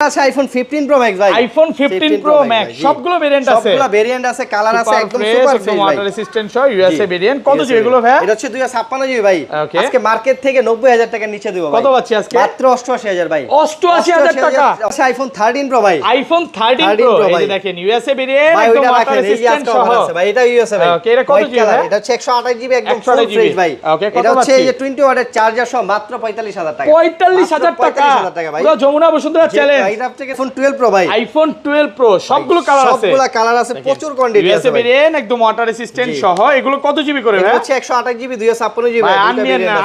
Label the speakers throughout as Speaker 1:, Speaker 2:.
Speaker 1: আছে iPhone 15 pro max ভাই,
Speaker 2: iPhone 15 pro max সবগুলো ভেরিয়েন্ট আছে,
Speaker 1: সবগুলো ভেরিয়েন্ট আছে, কালার আছে, একদম সুপার ফ্রেশ ভাই,
Speaker 2: ওয়াটার রেসিস্ট্যান্ট সহ ইউএসএ ভেরিয়েন্ট। কত জিবি এগুলো ভাই?
Speaker 1: এটা হচ্ছে 256 জিবি ভাই। আজকে মার্কেট থেকে 90000 টাকা নিচে দেব ভাই।
Speaker 2: কত পাচ্ছি আজকে?
Speaker 1: মাত্র 88000 ভাই।
Speaker 2: 88000 টাকা
Speaker 1: আছে আইফোন 13 প্রো ভাই,
Speaker 2: আইফোন 13 প্রো এই যে দেখেন ইউএসএ ভেরিয়েন্ট একদম ওয়াটার রেসিস্ট্যান্ট সহ
Speaker 1: আছে ভাই। এটা ইউএসএ ভাই।
Speaker 2: ওকে, এটা কত জিবি ভাই?
Speaker 1: এটা হচ্ছে 128 জিবি একদম ফুল ফ্রেশ ভাই। এটা হচ্ছে এই যে 20 ওয়াটের চার্জার সহ মাত্র 45000 টাকা।
Speaker 2: 45000 টাকা ভাই, পুরো যমুনা বসুন্ধরা চ্যালেঞ্জ।
Speaker 1: এটা থেকে আইফোন 12 প্রো ভাই,
Speaker 2: আইফোন 12 প্রো সবগুলো কালার আছে,
Speaker 1: সবগুলো কালার আছে, প্রচুর কোয়ান্টিটি আছে
Speaker 2: ইউএসএ
Speaker 1: ভাই।
Speaker 2: ভেরিয়েন্ট একদম ওয়াটার রেসিস্ট্যান্ট সহ। এগুলো কত জিবি করে ভাই?
Speaker 1: এটা হচ্ছে 128 জিবি 256 জিবি ভাই।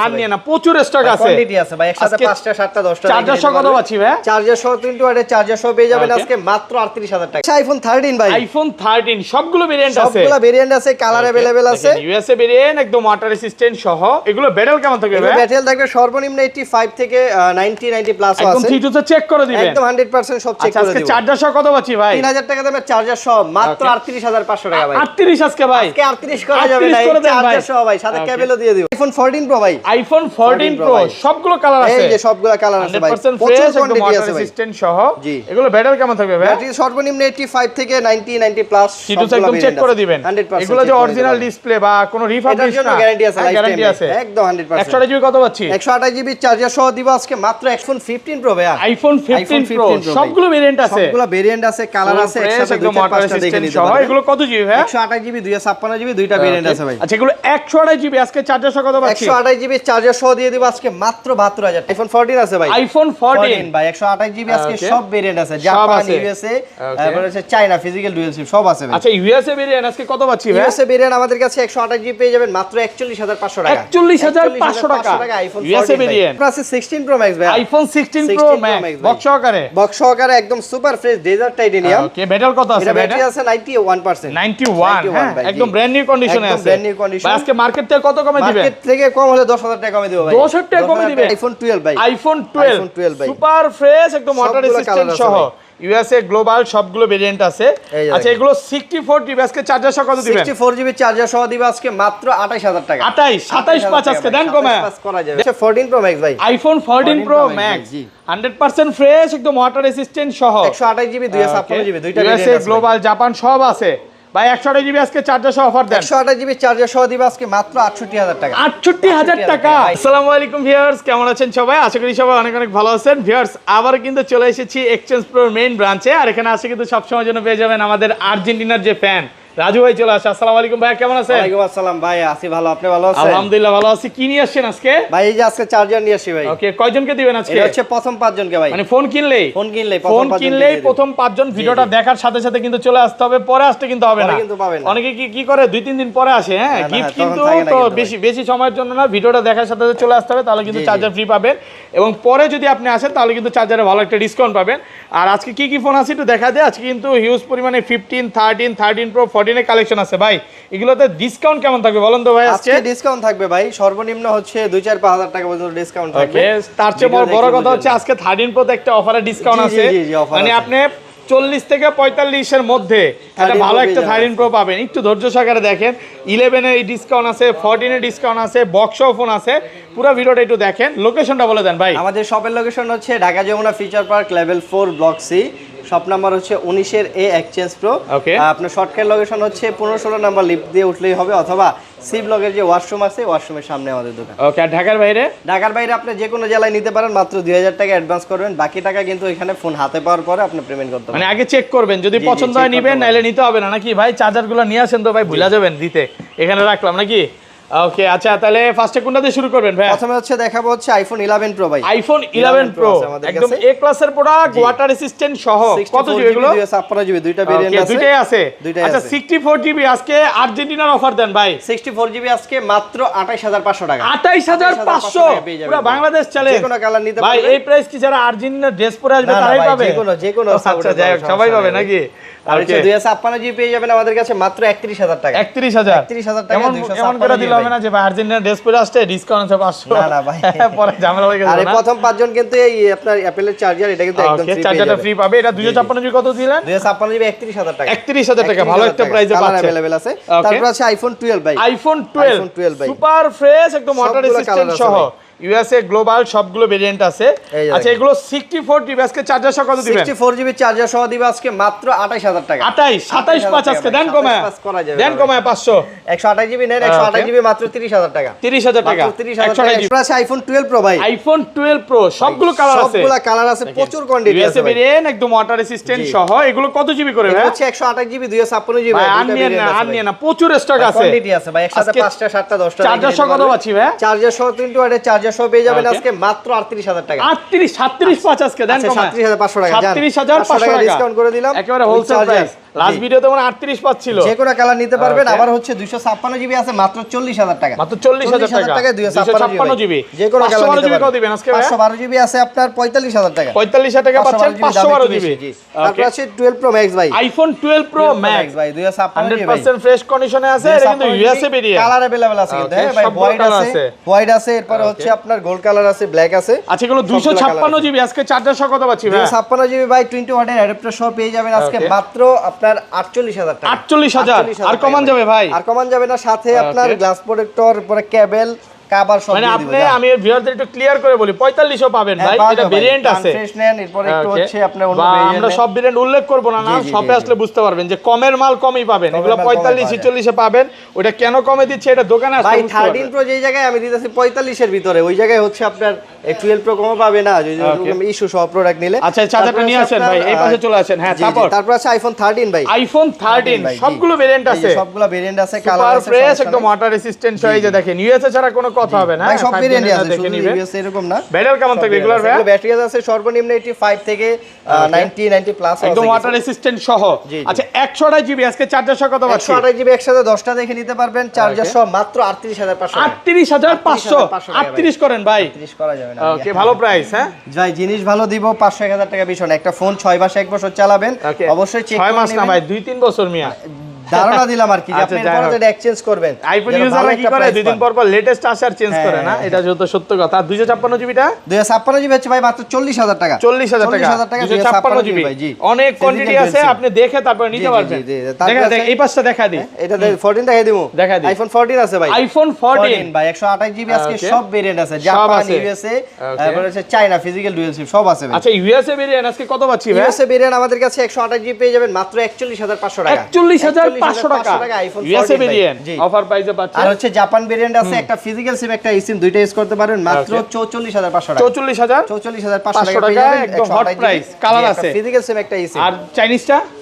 Speaker 2: আর নিয়ে না প্রচুর স্টক আছে,
Speaker 1: কোয়ান্টিটি আছে ভাই। একসাথে 5টা 7টা 10টা
Speaker 2: চার্জার সহ কত পাচ্ছি ভাই?
Speaker 1: চার্জার সহ 20 ওয়াটের চার্জার সহ পেয়ে যাবেন আজকে মাত্র 38000 টাকা। আইফোন 13 ভাই,
Speaker 2: আইফোন 13 সবগুলো ভেরিয়েন্ট আছে,
Speaker 1: সবগুলো ভেরিয়েন্ট আছে, কালার अवेलेबल আছে,
Speaker 2: ইউএসএ ভেরিয়েন্ট একদম ওয়াটার রেসিস্ট্যান্ট সহ। এগুলো ব্যাটারি কেমন থাকবে ভাই?
Speaker 1: ব্যাটারি থাকবে সর্বনিম্ন 85 থেকে 90 প্লাস আছে,
Speaker 2: একদম ঠিক আছে, চেক করে দিবেন
Speaker 1: একদম 100% সব চেক করে
Speaker 2: আজকে
Speaker 1: দিব।
Speaker 2: চার্জার সহ কত পাচ্ছি ভাই?
Speaker 1: 3000 টাকা দামের চার্জার সহ মাত্র 38500 টাকা ভাই।
Speaker 2: 38 আজকে ভাই,
Speaker 1: আজকে 38 করা যাবে না, চার্জার সহ ভাই, সাথে কেবলও দিয়ে দিব। আইফোন 14 প্রো ভাই,
Speaker 2: আইফোন 14 প্রো সবগুলো কালার আছে,
Speaker 1: এই যে সবগুলো কালার আছে ভাই,
Speaker 2: 100%
Speaker 1: প্রচুর
Speaker 2: ফ্রেশ একদম
Speaker 1: কোয়ান্টিটি
Speaker 2: ওয়াটার
Speaker 1: আছে ভাই।
Speaker 2: রেসিস্ট্যান্ট সহ।
Speaker 1: জি,
Speaker 2: এগুলো ব্যাটারি কেমন থাকবে ভাই?
Speaker 1: ব্যাটারি সর্বনিম্ন 85 থেকে 90 প্লাস
Speaker 2: সিটুস একদম চেক করে দিবেন। এগুলো যে অরিজিনাল ডিসপ্লে বা কোনো রিফাবিশ না,
Speaker 1: গ্যারান্টি আছে,
Speaker 2: গ্যারান্টি আছে
Speaker 1: একদম 100%।
Speaker 2: 128 জিবি কত পাচ্ছি?
Speaker 1: 128 জিবি চার্জার সহ দিব আজকে মাত্র আইফোন 15 প্রো ভাই।
Speaker 2: আইফোন 15 প্রো সবগুলো ভেরিয়েন্ট আছে,
Speaker 1: সবগুলো ভেরিয়েন্ট আছে, কালার আছে, একসাথে
Speaker 2: একদম
Speaker 1: দুইটা
Speaker 2: ওয়াটার
Speaker 1: পাঁচটা দেখে
Speaker 2: রেসিস্ট্যান্ট
Speaker 1: নিতে
Speaker 2: সহ।
Speaker 1: পারবেন।
Speaker 2: এগুলো কত জিবি ভাই?
Speaker 1: 128 জিবি 256 জিবি দুইটা ভেরিয়েন্ট আছে ভাই।
Speaker 2: আচ্ছা, এগুলো 128 জিবি আজকে চার্জার সহ কত পাচ্ছি?
Speaker 1: 128 জিবি চার্জার সহ দিয়ে দিব আজকে মাত্র 72000। আইফোন 14 আছে ভাই,
Speaker 2: আইফোন 14
Speaker 1: ভাই 128 জিবি আজকে সব ভেরিয়েন্ট আছে, জাপান, ইউএসএ, তারপর আছে চায়না, ফিজিক্যাল ডুয়াল সিম সব আছে ভাই।
Speaker 2: আচ্ছা, ইউএসএ ভেরিয়েন্ট আজকে কত পাচ্ছি ভাই?
Speaker 1: ইউএসএ ভেরিয়েন্ট আমাদের কাছে 128 জিবি পেয়ে যাবেন মাত্র 41500 টাকা।
Speaker 2: 41500 টাকা
Speaker 1: iPhone
Speaker 2: USA variant.
Speaker 1: Plus 16 pro max ভাই,
Speaker 2: আইফোন 16 প্রো ম্যাক্স বক্স সহকারে,
Speaker 1: বক্স সহকারে একদম সুপার ফ্রেশ ডেজার্ট টাইটেনিয়াম।
Speaker 2: ওকে, ব্যাটারি কত আছে?
Speaker 1: ব্যাটারি আছে 91%।
Speaker 2: 91 হ্যাঁ, একদম ব্র্যান্ড নিউ কন্ডিশনে আছে,
Speaker 1: ব্র্যান্ড নিউ কন্ডিশন।
Speaker 2: ভাই আজকে মার্কেট থেকে কত কমে দিবেন?
Speaker 1: মার্কেট থেকে কম হলে 10000 টাকা কমে দেব ভাই।
Speaker 2: 10000 টাকা কমে দিবেন?
Speaker 1: আইফোন 12 ভাই,
Speaker 2: আইফোন 12
Speaker 1: ভাই,
Speaker 2: সুপার ফ্রেশ একদম ওয়াটার
Speaker 1: সবগুলো
Speaker 2: রেসিস্ট্যান্ট
Speaker 1: কালার আছে
Speaker 2: সহ,
Speaker 1: ভাই।
Speaker 2: ইউএসএ গ্লোবাল সবগুলো ভেরিয়েন্ট আছে। আচ্ছা, এগুলো 64 জিবি আজকে চার্জার সহ কত দিবেন?
Speaker 1: 64 জিবি চার্জার সহ দিব আজকে মাত্র 28000 টাকা।
Speaker 2: 27 5 আজকে দেন কমে
Speaker 1: 27 করা যাবে। 14 প্রো ম্যাক্স ভাই,
Speaker 2: আইফোন 14 প্রো ম্যাক্স 100% ফ্রেশ একদম ওয়াটার রেসিস্ট্যান্ট সহ,
Speaker 1: 128 জিবি 256 জিবি দুইটা ভেরিয়েন্ট
Speaker 2: ইউএসএ
Speaker 1: আছে।
Speaker 2: গ্লোবাল জাপান সব আছে ভাই। 128 জিবি আজকে চার্জার সহ অফার দেন।
Speaker 1: 128 জিবি চার্জার সহ দিব আজকে মাত্র 68000 টাকা।
Speaker 2: 68000 টাকা। আসসালামু আলাইকুম ভিউয়ার্স, কেমন আছেন সবাই? আশা করি সবাই অনেক অনেক ভালো আছেন। ভিউয়ার্স, আবার কিন্তু চলে এসেছি এক্সচেঞ্জ প্রোর মেইন ব্রাঞ্চে, আর এখানে আসে কিন্তু সবসময় জন্য পেয়ে যাবেন আমাদের আর্জেন্টিনার যে ফ্যান রাজু ভাই চলে আসে। আসসালামু আলাইকুম ভাই, কেমন আছেন?
Speaker 1: ওয়ালাইকুম আসসালাম ভাই, আছি ভালো, আপনি ভালো আছেন?
Speaker 2: আলহামদুলিল্লাহ ভালো আছি। কি নিয়ে আসছেন আজকে?
Speaker 1: ভাই এই যে আজকে চার্জার নিয়ে আসি ভাই।
Speaker 2: ওকে, কয়জনকে দিবেন আজকে?
Speaker 1: এটা হচ্ছে প্রথম 5 জনকে ভাই,
Speaker 2: মানে ফোন কিনলেই প্রথম 5 জন ভিডিওটা দেখার সাথে সাথে কিন্তু চলে আসতে হবে, পরে আসতে কিন্তু হবে না। অনেকে কি করে 2-3 দিন পরে আসে, হ্যাঁ গিফট কিন্তু তো বেশি সময়ের জন্য না, ভিডিওটা দেখার সাথে সাথে চলে আসতে হবে, তাহলে কিন্তু চার্জার ফ্রি পাবেন। এবং পরে যদি আপনি আসেন তাহলে কিন্তু চার্জারে ভালো একটা ডিসকাউন্ট পাবেন। আর আজকে কি ফোন আছে একটু দেখা দেয়। আজকে কিন্তু হিউজ পরিমাণে 15, 13 প্রো, 14 এর কালেকশন আছে ভাই। এগুলোতে ডিসকাউন্ট কেমন থাকবে বলেন তো ভাই?
Speaker 1: আজকে ডিসকাউন্ট থাকবে ভাই, সর্বনিম্ন হচ্ছে 2-4-5000 টাকা পর্যন্ত ডিসকাউন্ট থাকবে।
Speaker 2: ওকে, তার চেয়ে বড় কথা হচ্ছে আজকে 13 প্রো তে একটা অফারে ডিসকাউন্ট আছে, মানে আপনি 40 থেকে 45 এর মধ্যে একটা ভালো একটা 13 প্রো পাবেন। একটু ধৈর্য সহকারে দেখেন। 11 এর ডিসকাউন্ট আছে, 14 এর ডিসকাউন্ট আছে, বক্স ফোন আছে। পুরো ভিডিওটা একটু দেখেন। লোকেশনটা বলে দেন ভাই।
Speaker 1: আমাদের শপের লোকেশন হচ্ছে Dhaka Jamuna future park level 4 block C, shop number হচ্ছে 19 এর এ এক্সচেঞ্জ প্রো। আপনার শর্টকাট লোকেশন হচ্ছে 15-16 নাম্বার লিফট দিয়ে উঠলেই হবে, অথবা সি ব্লকের যে ওয়াশরুম আছে ওয়াশরুমের সামনে আমাদের দোকান।
Speaker 2: ওকে, আর ঢাকার বাইরে?
Speaker 1: ঢাকার বাইরে আপনি যে কোনো জেলায় নিতে পারেন, মাত্র 2000 টাকা অ্যাডভান্স করবেন, বাকি টাকা কিন্তু এখানে ফোন হাতে পাওয়ার পরে আপনি পেমেন্ট করতে হবে।
Speaker 2: মানে আগে চেক করবেন, যদি পছন্দ হয় নেবেন, নাইলে নিতে হবে না নাকি ভাই? চার্জারগুলো নিয়ে আসেন তো ভাই, ভুলা যাবেন দিতে, এখানে রাখলাম নাকি? ওকে, আচ্ছা তাহলে ফার্স্টে কোনটা দিয়ে শুরু করবেন ভাই?
Speaker 1: প্রথমে হচ্ছে দেখাবো হচ্ছে আইফোন 11 প্রো ভাই।
Speaker 2: আইফোন 11 প্রো একদম এ ক্লাসের প্রোডাক্ট, ওয়াটার রেসিস্ট্যান্ট সহ। কত জিবি এগুলো?
Speaker 1: 256 জিবি দুইটা ভেরিয়েন্ট আছে।
Speaker 2: দুইটাই আছে। আচ্ছা, 64 জিবি আজকে আর্জেন্টিনার অফার দেন ভাই।
Speaker 1: 64 জিবি আজকে মাত্র 28500 টাকা।
Speaker 2: 28500 পুরো বাংলাদেশ চলে।
Speaker 1: যে কোনো কালার নিতে
Speaker 2: পারবেন ভাই। এই প্রাইস কি যারা আর্জেন্টিনার ড্রেস পরে আসবে তারাই পাবে?
Speaker 1: যে কোনো
Speaker 2: আচ্ছা যাই হোক, সবাই পাবে নাকি?
Speaker 1: আর হচ্ছে 256 জিবি পেয়ে যাবেন আমাদের কাছে মাত্র 31000 টাকা।
Speaker 2: 31000 টাকা। এমন করে দিলে হবে না যে ভাই আর্জেন্টিনার ড্রেস পরে আসছে ডিসকাউন্ট আছে 500।
Speaker 1: না ভাই,
Speaker 2: পরে ঝামেলা হয়ে গেছে।
Speaker 1: আরে প্রথম 5 জন কিন্তু এই আপনার অ্যাপেলের চার্জার, এটা কিন্তু একদম ফ্রি,
Speaker 2: চার্জারটা ফ্রি পাবে। এটা 256 জিবি কত দিলেন?
Speaker 1: 256 জিবি 31000 টাকা।
Speaker 2: 31000 টাকা, ভালো একটা প্রাইসে পাচ্ছেন।
Speaker 1: अवेलेबल আছে। তারপর আছে আইফোন 12 ভাই।
Speaker 2: আইফোন 12 সুপার ফ্রেশ একদম ওয়াটার রেসিস্ট্যান্ট সহ। ইউএসএ গ্লোবাল সবগুলো ভেরিয়েন্ট আছে। আচ্ছা এগুলো 64 জিবি আজকে চার্জার সহ কত দিবেন?
Speaker 1: 64 জিবি চার্জার সহ দিবে আজকে মাত্র 28000 টাকা।
Speaker 2: 28 27 5 আজকে দেন কমায় 500
Speaker 1: 128 জিবি নেন, 128 জিবি মাত্র 30000 টাকা।
Speaker 2: 30000 টাকা
Speaker 1: 130,000 টাকা। আছে আইফোন 12 প্রো ভাই,
Speaker 2: আইফোন 12 প্রো সবগুলো কালার আছে,
Speaker 1: সবগুলো কালার আছে, প্রচুর কোয়ান্টিটি আছে
Speaker 2: ইউএসএ ভেরিয়েন্ট একদম ওয়াটার রেসিস্ট্যান্ট সহ। এগুলো কত জিবি করে ভাই?
Speaker 1: হচ্ছে 128 জিবি 256 জিবি।
Speaker 2: আর নিয়ে না প্রচুর স্টক আছে,
Speaker 1: কোয়ান্টিটি আছে ভাই, একসাথে 5টা 7টা 10টা।
Speaker 2: চার্জার সহ কত পাচ্ছি ভাই?
Speaker 1: চার্জার সহ 20 ওয়াটের চার্জার সহ পেয়ে যাবেন আজকে মাত্র 38000 টাকা।
Speaker 2: 37 5 আজকে দেন কমায়
Speaker 1: 37500 টাকা।
Speaker 2: 37500 টাকা
Speaker 1: ডিসকাউন্ট করে দিলাম
Speaker 2: একেবারে হোলসেল প্রাইস। লাস্ট ভিডিওতে মানে 38 5 ছিল।
Speaker 1: যে কোনো কালার নিতে পারবেন। আবার হচ্ছে 256 জিবি আছে মাত্র 40000 টাকা।
Speaker 2: মাত্র 40000 টাকা
Speaker 1: 256 জিবি। যে কোনো কালার নিতে পারবেন।
Speaker 2: কত দিবেন আজকে ভাই?
Speaker 1: 512 জিবি আছে আপনার 45000 টাকা।
Speaker 2: 45000 টাকা পাচ্ছেন 512 জিবি।
Speaker 1: তারপর আছে 12 প্রো ম্যাক্স ভাই,
Speaker 2: আইফোন 12 প্রো ম্যাক্স
Speaker 1: ভাই 256 জিবি
Speaker 2: 100% ফ্রেশ কন্ডিশনে আছে। এটা কিন্তু ইউএসএ ভেরিয়েন্ট,
Speaker 1: কালার अवेलेबल আছে কিন্তু হ্যাঁ ভাই, হোয়াইট আছে, এরপর হচ্ছে আপনার গোল্ড কালার আছে, ব্ল্যাক আছে।
Speaker 2: আচ্ছা এগুলো 256 জিবি আজকে চার্জার সহ কত পাচ্ছি ভাই?
Speaker 1: 256 জিবি ভাই 20 ওয়াটের অ্যাডাপ্টার সহ পেয়ে যাবেন আজকে মাত্র আপনার 48000 টাকা।
Speaker 2: 48000 আর কমান যাবে ভাই?
Speaker 1: আর কমান যাবে না, সাথে আপনার গ্লাস প্রোটেক্টর, পরে কেবল, কভার সব
Speaker 2: মানে
Speaker 1: দিয়ে
Speaker 2: আপনি আমি ভিউয়ারদের একটু ক্লিয়ার করে বলি 4500 পাবেন ভাই, এটা ভেরিয়েন্ট আছে।
Speaker 1: ফ্রেশ নেন, এরপর একটু হচ্ছে আপনার অন্য
Speaker 2: ভেরিয়েন্ট, আমরা সব ভেরিয়েন্ট উল্লেখ করব না, না শপে আসলে বুঝতে পারবেন যে কমের মাল কমই পাবেন। এগুলো 45 46 এ পাবেন। ওটা কেন কমে দিচ্ছে এটা দোকানে আসলে
Speaker 1: ভাই 13 প্রো যেই জায়গায় আমি দিতেছি 45 এর ভিতরে, ওই জায়গায় হচ্ছে আপনার 12 প্রো কম পাবে না যদি ইস্যু সব প্রোডাক্ট নিলে।
Speaker 2: আচ্ছা চার্জারটা নিয়ে আসেন ভাই, এই পাশে চলে আসেন। হ্যাঁ তারপর
Speaker 1: আছে আইফোন 13 ভাই,
Speaker 2: আইফোন 13 সবগুলো ভেরিয়েন্ট আছে,
Speaker 1: সবগুলো ভেরিয়েন্ট আছে, কালার আছে,
Speaker 2: ফ্রেশ একদম ওয়াটার রেসিস্ট্যান্ট এই যে দেখেন ইউএসএ ছাড়া কোনো কথা হবে না।
Speaker 1: ভাই সব ভেরিয়েন্ট আছে, শুধু ইউএস এরকম না।
Speaker 2: ব্যাটারি কেমন থাকবে এগুলার ভাই?
Speaker 1: ব্যাটারি আছে সর্বনিম্ন 85 থেকে 90 প্লাস
Speaker 2: একদম ওয়াটার রেসিস্ট্যান্ট সহ। আচ্ছা 128 জিবি আজকে চার্জার সহ কত পাচ্ছি?
Speaker 1: 128 জিবি একসাথে 10টা দেখে নিতে পারবেন, চার্জার সহ মাত্র 38500
Speaker 2: 38500 38 করেন ভাই,
Speaker 1: 38 করা যাবে না।
Speaker 2: ওকে ভালো প্রাইস। হ্যাঁ
Speaker 1: ভাই জিনিস ভালো দিব, 500 1000 টাকা বেশি না। একটা ফোন 6 মাস 1 বছর চালাবেন, অবশ্যই চেক করে
Speaker 2: 6 মাস না ভাই 2-3 বছর মিয়া
Speaker 1: ধারণা দিলাম আর কি, যে আপনি পরে এক্সচেঞ্জ করবেন।
Speaker 2: আইফোন ইউজাররা কি করে 2 দিন পর পর লেটেস্ট আসে আর চেঞ্জ করে না, এটা যেহেতু সত্য কথা। 256 জিবিটা
Speaker 1: 256 জিবি হচ্ছে ভাই মাত্র 40000 টাকা।
Speaker 2: 40000 টাকা 256 জিবি ভাই, জি অনেক কোয়ান্টিটি আছে, আপনি দেখে তারপর নিতে পারবেন। দেখা দেখ এই পাশটা দেখা দিই,
Speaker 1: এটা 14 দেখাই দিমু,
Speaker 2: দেখা দিই।
Speaker 1: আইফোন 14 আছে ভাই,
Speaker 2: আইফোন 14
Speaker 1: ভাই 128 জিবি আজকে সব ভেরিয়েন্ট আছে, জাপান, ইউএসএ, তারপর আছে চায়না, ফিজিক্যাল ডুয়াল সিম সব আছে ভাই।
Speaker 2: আচ্ছা ইউএসএ ভেরিয়েন্ট আজকে কত পাচ্ছি ভাই?
Speaker 1: ইউএসএ ভেরিয়েন্ট আমাদের কাছে 128 জিবি পেয়ে যাবেন মাত্র 41500 টাকা।
Speaker 2: 41500 টাকা
Speaker 1: আইফোন
Speaker 2: ইউএসএ ভেরিয়েন্ট অফার প্রাইসে পাচ্ছেন।
Speaker 1: আর হচ্ছে জাপান ভেরিয়েন্ট আছে, একটা ফিজিক্যাল সিম একটা সিম, দুইটা ইউজ করতে পারেন মাত্র 44500 টাকা।
Speaker 2: 44500 টাকা একদম হট প্রাইস, কালার আছে,
Speaker 1: ফিজিক্যাল সিম একটা সিম।
Speaker 2: আর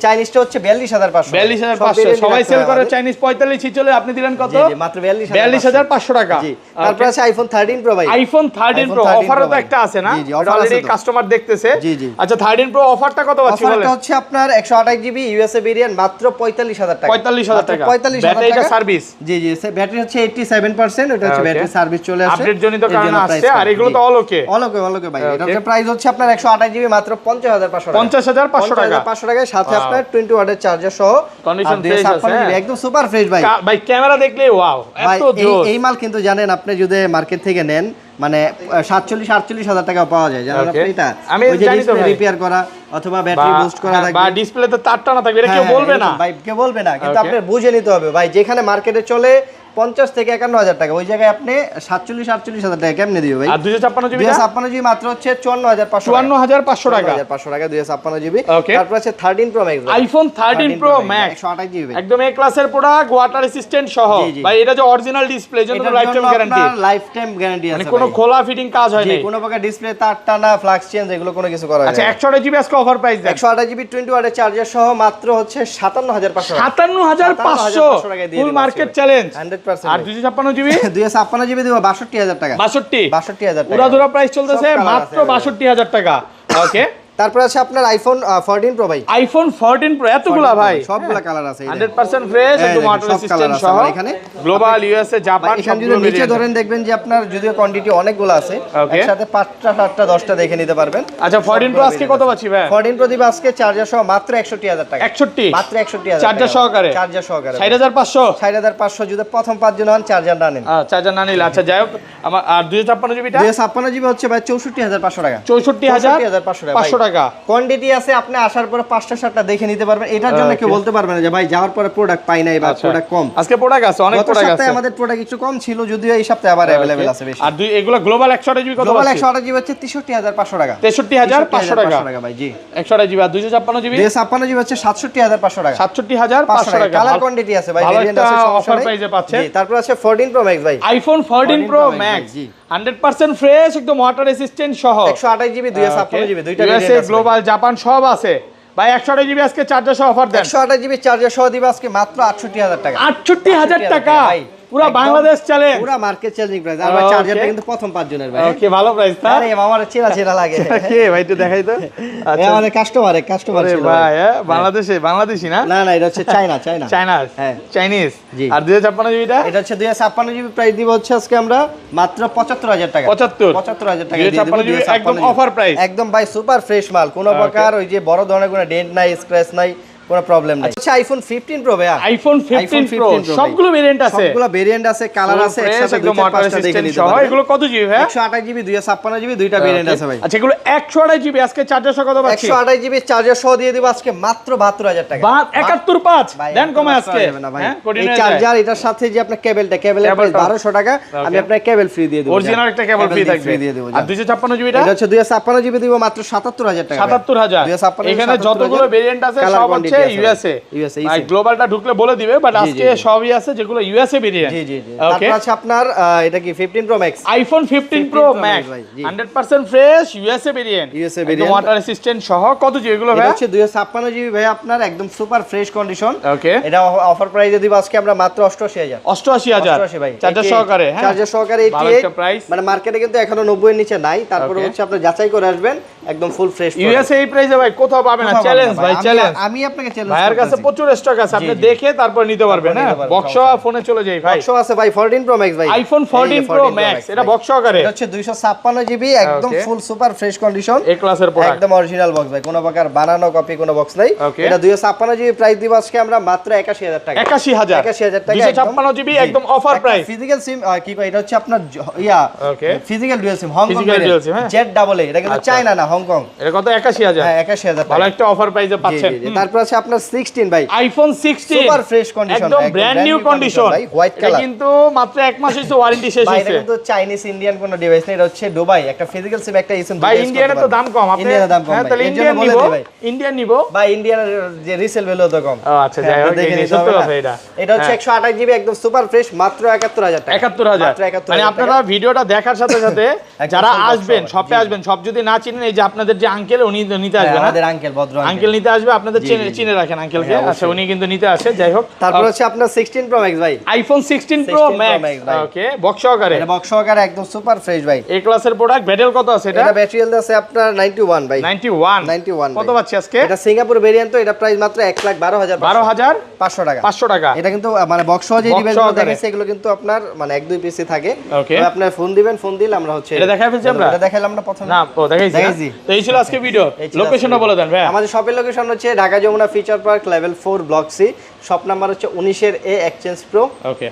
Speaker 2: চাইনিজটা
Speaker 1: হচ্ছে 42500।
Speaker 2: 42500 সবাই সেল করে চাইনিজ 45 ছিল, আপনি দিলেন কত?
Speaker 1: জি মাত্র
Speaker 2: 42500 টাকা।
Speaker 1: তারপর আছে আইফোন 13 প্রো ভাই,
Speaker 2: আইফোন 13 প্রো অফারও তো একটা আছে না, অলরেডি কাস্টমার দেখতেছে। আচ্ছা 13 প্রো অফারটা কত পাচ্ছি বলেন?
Speaker 1: অফারটা হচ্ছে আপনার 128 জিবি ইউএসএ ভেরিয়েন্ট মাত্র 45000 টাকা।
Speaker 2: 45000 টাকা ব্যাটারিটা সার্ভিস,
Speaker 1: জি ব্যাটারি হচ্ছে 87%, এটা হচ্ছে ব্যাটারি সার্ভিস চলে আসে,
Speaker 2: আপডেট জনিত কারণে আসছে। আর এগুলো তো অলকে ভাই, এটার প্রাইস হচ্ছে আপনার 128 জিবি মাত্র 50500 টাকা। 50500 টাকা সাথে আপনার 20 ওয়াটের চার্জার সহ কন্ডিশন ফ্রেশ আছে, একদম সুপার ফ্রেশ ভাই। ভাই ক্যামেরা দেখলে ওয়াও এত জোস।
Speaker 1: এই মাল কিন্তু জানেন আপনি যদি মার্কেট থেকে নেন মানে 47-48 টাকা পাওয়া যায়, জানেন আপনি এটা?
Speaker 2: আমি জানি তো
Speaker 1: রিপেয়ার করা অথবা ব্যাটারি বুস্ট করা থাকবে
Speaker 2: বা ডিসপ্লেতে তারটা না থাকবে, এটা কেউ বলবে না
Speaker 1: ভাই, কেউ বলবে না, কিন্তু আপনি বুঝে নিতে হবে ভাই। যেখানে মার্কেটে চলে 50 থেকে 51000 টাকা, ওই জায়গায় আপনি 47-48 টাকা কেমনে দিবে ভাই?
Speaker 2: আর 256 জিবি
Speaker 1: 256 জিবি মাত্র হচ্ছে 54500 টাকা। 256 জিবি। তারপর আছে 13 pro max,
Speaker 2: iPhone 13 pro max
Speaker 1: 128 GB
Speaker 2: একদম এ ক্লাসের প্রোডাক্ট, ওয়াটার রেসিস্ট্যান্ট সহ ভাই। এটা যে অরিজিনাল ডিসপ্লে, জন্য life time guarantee,
Speaker 1: life time guarantee আছে,
Speaker 2: মানে কোনো খোলা ফিটিং কাজ হয় না,
Speaker 1: কোনো প্রকার ডিসপ্লে তার টানা, ফ্লাক্স চেঞ্জ এগুলো কোনো কিছু করা হয় না।
Speaker 2: আচ্ছা 128 জিবি আজকে অফার প্রাইস দেন।
Speaker 1: 128 জিবি 20 ওয়াটের চার্জার সহ মাত্র হচ্ছে 57500 টাকা।
Speaker 2: 57500 ফুল মার্কেট চ্যালেঞ্জ
Speaker 1: 100%।
Speaker 2: আর 256 জিবি
Speaker 1: 256 জিবি দিব 62000 টাকা।
Speaker 2: 62000 টাকা উড়াধুরা প্রাইস চলতেছে মাত্র 62000 টাকা। ওকে
Speaker 1: তারপর আছে আপনার আইফোন 14 প্রো ভাই,
Speaker 2: আইফোন 14 প্রো এতগুলা ভাই,
Speaker 1: সবগুলা কালার আছে,
Speaker 2: 100% ফ্রেশ একদম ওয়াটার রেসিস্ট্যান্ট সহ, এখানে গ্লোবাল, ইউএসএ, জাপান
Speaker 1: সবগুলো নিচে ধরেন দেখবেন যে আপনার যদিও কোয়ান্টিটি অনেকগুলো আছে, একসাথে 5টা 7টা 10টা দেখে নিতে পারবেন।
Speaker 2: আচ্ছা 14 প্রো আজকে কত পাচ্ছি ভাই?
Speaker 1: 14 প্রো দিবে আজকে চার্জার সহ মাত্র 61000 টাকা।
Speaker 2: 61
Speaker 1: মাত্র 61000
Speaker 2: চার্জার সহকারে
Speaker 1: 60500 60500 যদি প্রথম 5 জন হন চার্জার না নেন,
Speaker 2: চার্জার না নিলে। আচ্ছা যাই হোক, আমার আর 256 জিবিটা
Speaker 1: 256 জিবি হচ্ছে ভাই 64500 টাকা।
Speaker 2: 64500 টাকা টাকা।
Speaker 1: কোয়ান্টিটি আছে, আপনি আসার পরে 5টা 7টা দেখে নিতে পারবেন। এটার জন্য কেউ বলতে পারবে না যে ভাই যাওয়ার পরে প্রোডাক্ট পাই নাই বা প্রোডাক্ট কম।
Speaker 2: আজকে প্রোডাক্ট আছে, অনেক প্রোডাক্ট আছে।
Speaker 1: আমাদের প্রোডাক্ট একটু কম ছিল, যদিও এই সপ্তাহে আবার अवेलेबल আছে বেশি।
Speaker 2: আর এগুলো গ্লোবাল 128 জিবি কত?
Speaker 1: গ্লোবাল 128 জিবি হচ্ছে 63500 টাকা।
Speaker 2: 63500 টাকা
Speaker 1: ভাই জি।
Speaker 2: 128 জিবি আর 256 জিবি?
Speaker 1: 256 জিবি হচ্ছে 67500 টাকা।
Speaker 2: 67500 টাকা।
Speaker 1: কালার কোয়ান্টিটি আছে ভাই, ভেরিয়েন্ট আছে, সমস্যা
Speaker 2: অফার প্রাইসে পাচ্ছেন।
Speaker 1: জি, তারপর আছে 14 প্রো ম্যাক্স ভাই।
Speaker 2: আইফোন 14 প্রো ম্যাক্স 100% ফ্রেশ, একদম ওয়াটার রেসিস্ট্যান্ট সহ
Speaker 1: 128 জিবি 256 জিবি দুইটা ভেরিয়েন্ট
Speaker 2: ইউএসএ
Speaker 1: আছে।
Speaker 2: গ্লোবাল জাপান সব আছে ভাই। 128 জিবি আজকে চার্জার সহ অফার দেন।
Speaker 1: 128 জিবি চার্জার সহ দিবে আজকে মাত্র 68000 টাকা।
Speaker 2: 68000 টাকা পুরো বাংলাদেশ চলে,
Speaker 1: পুরো মার্কেট চ্যালেঞ্জিং প্রাইস। আর ভাই চার্জারটা কিন্তু প্রথম 5 জনের ভাই।
Speaker 2: ওকে, ভালো প্রাইস না?
Speaker 1: আরে আমার চেনা লাগে।
Speaker 2: কে ভাই একটু দেখাই তো।
Speaker 1: আচ্ছা আমাদের কাস্টমার ছিল
Speaker 2: ভাই। বাংলাদেশি না?
Speaker 1: না এটা হচ্ছে চায়না।
Speaker 2: হ্যাঁ চাইনিজ।
Speaker 1: জি।
Speaker 2: আর 256 জিবিটা?
Speaker 1: এটা হচ্ছে 256 জিবি প্রাইস দিব হচ্ছে আজকে আমরা মাত্র 75000 টাকা।
Speaker 2: 75000
Speaker 1: টাকা দিয়ে দিব।
Speaker 2: 256 জিবি একদম অফার প্রাইস।
Speaker 1: একদম ভাই সুপার ফ্রেশ মাল, কোনো প্রকার ওই যে বড় ধরনের কোনো ডেন্ট নাই, স্ক্র্যাচ নাই, কোনো প্রবলেম নাই। আচ্ছা আইফোন 15 প্রো ভাই।
Speaker 2: আইফোন 15 প্রো সবগুলো ভেরিয়েন্ট আছে,
Speaker 1: সবগুলো ভেরিয়েন্ট আছে, কালার আছে, একসাথে দুইটা পাঁচটা দেখে নিতে পারবেন।
Speaker 2: এগুলো কত জিবি ভাই?
Speaker 1: 128 জিবি 256 জিবি দুইটা ভেরিয়েন্ট আছে ভাই।
Speaker 2: আচ্ছা এগুলো 128 জিবি আজকে চার্জার সহ কত পাচ্ছি?
Speaker 1: 128 জিবি চার্জার সহ দিয়ে দিব আজকে মাত্র 72000 টাকা।
Speaker 2: 715 দেন কমে আজকে।
Speaker 1: হ্যাঁ এই চার্জার, এটার সাথে যে আপনার কেবলের প্রাইস 1200 টাকা, আমি আপনাকে কেবল ফ্রি দিয়ে দেব।
Speaker 2: অরিজিনাল একটা কেবল ফ্রি থাকবে। আর 256 জিবিটা?
Speaker 1: এটা হচ্ছে 256 জিবি দিব মাত্র 77000 টাকা।
Speaker 2: 77000। এখানে যতগুলো ভেরিয়েন্ট আছে সব হচ্ছে ইউএসএ। ভাই গ্লোবালটা ঢুকলে বলে দিবে, বাট আজকে সবই আছে যেগুলো ইউএসএ ভেরিয়েন্ট।
Speaker 1: জি। তারপর আছে আপনার এটা কি 15 pro max.
Speaker 2: IPhone 15 pro max 100% fresh USA variant. একদম ওয়াটার রেসিস্ট্যান্ট সহ কত জিবি এগুলো ভাই?
Speaker 1: এটা হচ্ছে 256 জিবি ভাই, আপনার একদম সুপার ফ্রেশ কন্ডিশন।
Speaker 2: ওকে,
Speaker 1: এটা অফার প্রাইসে দিব আজকে আমরা মাত্র 88000।
Speaker 2: 88000
Speaker 1: ভাই
Speaker 2: চার্জার সহকারে। হ্যাঁ
Speaker 1: চার্জার সহকারে 88 মানে মার্কেটে কিন্তু এখনো 90 এর নিচে নাই। তারপর হচ্ছে আপনি যাচাই করে আসবেন, একদম ফুল ফ্রেশ।
Speaker 2: ইউএসএ এই প্রাইসে ভাই কোথাও পাবে না। চ্যালেঞ্জ ভাই, চ্যালেঞ্জ।
Speaker 1: আমি আপনাকে চ্যালেঞ্জ
Speaker 2: ভাইয়ের কাছে প্রচুর স্টক আছে, আপনি দেখে তারপর নিতে পারবেন। হ্যাঁ বক্স ফোনে চলে যাই ভাই।
Speaker 1: বক্স আছে ভাই 14 প্রো ম্যাক্স ভাই।
Speaker 2: আইফোন 14 প্রো ম্যাক্স এটা বক্স সহকারে।
Speaker 1: এটা হচ্ছে 256 জিবি একদম ফুল সুপার ফ্রেশ কন্ডিশন,
Speaker 2: এ ক্লাসের প্রোডাক্ট,
Speaker 1: একদম অরিজিনাল বক্স ভাই, কোনো প্রকার বানানো কপি কোনো বক্স নাই। এটা 256 জিবি প্রাইস দিব আজকে আমরা মাত্র 81000 টাকা।
Speaker 2: 81000 টাকা 256 জিবি একদম অফার প্রাইস।
Speaker 1: ফিজিক্যাল সিম কি কয়, এটা হচ্ছে আপনার physical dual SIM Hong Kong Z double A, এটা কিন্তু চায়না না, হংকং।
Speaker 2: এটা কত? 81000।
Speaker 1: হ্যাঁ 81000 টাকা,
Speaker 2: ভালো একটা অফার প্রাইসে পাচ্ছেন।
Speaker 1: তারপর আছে আপনার 16 ভাই,
Speaker 2: আইফোন 16
Speaker 1: সুপার ফ্রেশ কন্ডিশন,
Speaker 2: একদম ব্র্যান্ড নিউ কন্ডিশন
Speaker 1: ভাই, হোয়াইট কালার।
Speaker 2: কিন্তু মাত্র 1 মাস হইছে ওয়ারেন্টি শেষ হইছে।
Speaker 1: এটা কিন্তু চাইনিজ ইন্ডিয়ান কোনো ডিভাইস না, এটা হচ্ছে দুবাই একটা ফিজিক্যাল সিম, একটা ইসেন
Speaker 2: ভাই। ইন্ডিয়ানে তো দাম কম, আপনি
Speaker 1: ইন্ডিয়ানের দাম কম ভাই,
Speaker 2: তাহলে ইন্ডিয়ান নিব
Speaker 1: ভাই, ইন্ডিয়ানের যে রিসেল ভ্যালু তো কম।
Speaker 2: আচ্ছা যাই হোক, দেখে নিতে হবে।
Speaker 1: এটা হচ্ছে 128 জিবি একদম সুপার ফ্রেশ মাত্র 71000 টাকা।
Speaker 2: 71000 মানে আপনারা ভিডিওটা দেখার সাথে সাথে যারা আসবেন, শপে আসবেন, সব যদি না চিনেন, এই যে আপনাদের যে আঙ্কেল উনি নিতে আসবেন,
Speaker 1: আমাদের আঙ্কেল ভদ্র
Speaker 2: আঙ্কেল নিতে আসবে, আপনাদের চিনে রাখেন আঙ্কেলকে। আচ্ছা উনি কিন্তু নিতে আসে। যাই হোক,
Speaker 1: তারপর হচ্ছে আপনার 16 প্রো ম্যাক্স ভাই,
Speaker 2: আইফোন 16 প্রো ম্যাক্স। ওকে, বক্স সহকারে,
Speaker 1: এটা বক্স সহকারে একদম সুপার ফ্রেশ ভাই,
Speaker 2: এ ক্লাসের প্রোডাক্ট। ব্যাটারি কত আছে এটা?
Speaker 1: এটা ব্যাটারি হেলথ আছে আপনার 91 ভাই। 91
Speaker 2: কত পাচ্ছি আজকে?
Speaker 1: এটা সিঙ্গাপুর ভেরিয়েন্ট, তো এটা প্রাইস মাত্র 1,12,500 টাকা।
Speaker 2: 500 টাকা।
Speaker 1: এটা কিন্তু মানে বক্স সহ যে ডিভাইসগুলো দেখাইছে এগুলো কিন্তু আপনার মানে 1-2 পিসি থাকে।
Speaker 2: ওকে,
Speaker 1: আপনি ফোন দিবেন, ফোন দিলে আমরা হচ্ছে
Speaker 2: এটা দেখাই ফেলছি। আমরা
Speaker 1: এটা দেখাইলাম না প্রথমে?
Speaker 2: না দেখাইছি। তো এই ছিল আজকে ভিডিও। লোকেশনটা বলে দেন ভাই।
Speaker 1: আমাদের শপের লোকেশন হচ্ছে Dhaka Jamuna future park level 4 block C, shop number হচ্ছে 19 এর এ এক্সচেঞ্জ প্রো।
Speaker 2: ওকে।